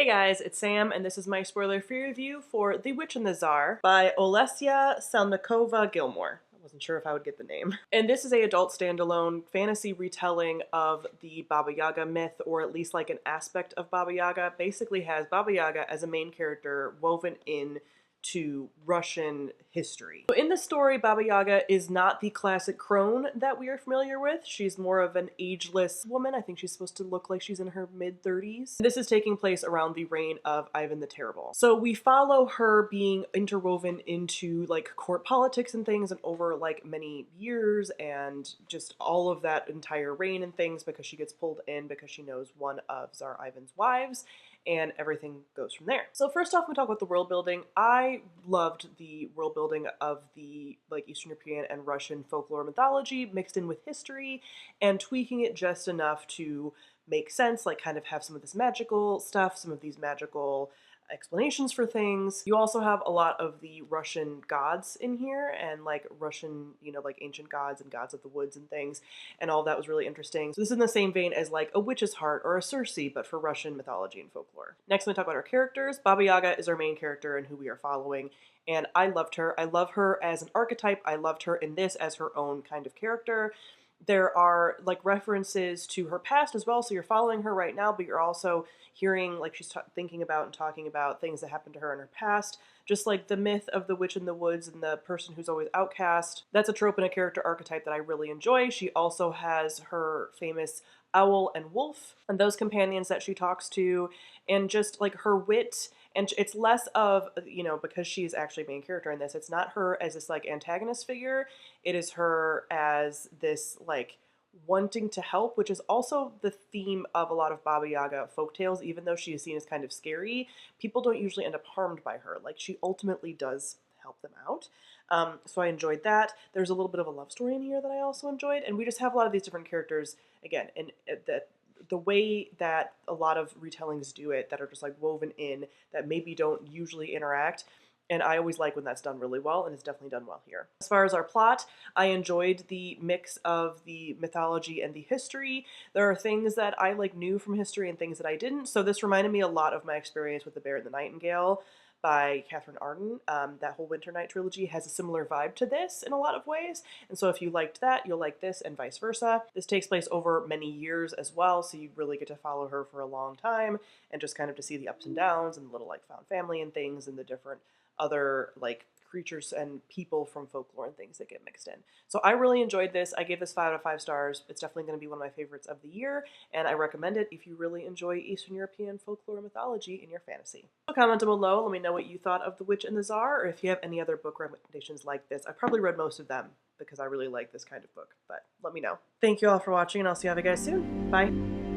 guys, it's Sam, and this is my spoiler-free review for The Witch and the Tsar by Olesya Selnikova-Gilmore. I wasn't sure if I would get the name. And this is a adult standalone fantasy retelling of the Baba Yaga myth, or at least like an aspect of Baba Yaga. Basically has Baba Yaga as a main character woven in to Russian history. So in the story, Baba Yaga is not the classic crone that we are familiar with. She's more of an ageless woman. I think she's supposed to look like she's in her mid-30s. This is taking place around the reign of Ivan the Terrible. So we follow her being interwoven into like court politics and things, and over like many years, and just all of that entire reign and things, because she gets pulled in because she knows one of Tsar Ivan's wives, and everything goes from there. So first off, we talk about the world building. I loved the world building of the like Eastern European and Russian folklore mythology mixed in with history, and tweaking it just enough to make sense, like kind of have some of this magical stuff, some of these magical explanations for things. You also have a lot of the Russian gods in here, and like Russian, you know, like ancient gods and gods of the woods and things, and all that was really interesting. So this is in the same vein as like a witch's heart or a Circe, but for Russian mythology and folklore. Next, I'm going to talk about our characters. Baba Yaga is our main character and who we are following, and I loved her. I love her as an archetype. I loved her in this as her own kind of character. There are like references to her past as well, so you're following her right now, but you're also hearing like she's thinking about and talking about things that happened to her in her past, just like the myth of the witch in the woods and the person who's always outcast. That's a trope and a character archetype that I really enjoy. She also has her famous owl and wolf and those companions that she talks to, and just like her wit. And it's less of, you know, because she's actually main character in this, it's not her as this like antagonist figure, it is her as this like wanting to help, which is also the theme of a lot of Baba Yaga folktales. Even though she is seen as kind of scary, people don't usually end up harmed by her. Like, she ultimately does help them out. So I enjoyed that. There's a little bit of a love story in here that I also enjoyed, and we just have a lot of these different characters, again, and the way that a lot of retellings do it, that are just like woven in, that maybe don't usually interact. And I always like when that's done really well, and it's definitely done well here. As far as our plot, I enjoyed the mix of the mythology and the history. There are things that I like knew from history and things that I didn't. So this reminded me a lot of my experience with The Bear and the Nightingale by Catherine Arden. That whole Winter Night trilogy has a similar vibe to this in a lot of ways. And so if you liked that, you'll like this, and vice versa. This takes place over many years as well, so you really get to follow her for a long time, and just kind of to see the ups and downs and the little like found family and things, and the different other like creatures and people from folklore and things that get mixed in. So I really enjoyed this. I gave this 5 out of 5 stars. It's definitely going to be one of my favorites of the year, and I recommend it if you really enjoy Eastern European folklore mythology in your fantasy. So comment down below, let me know what you thought of The Witch and the Tsar, or if you have any other book recommendations like this. I probably read most of them because I really like this kind of book, but let me know. Thank you all for watching, and I'll see you guys soon. Bye!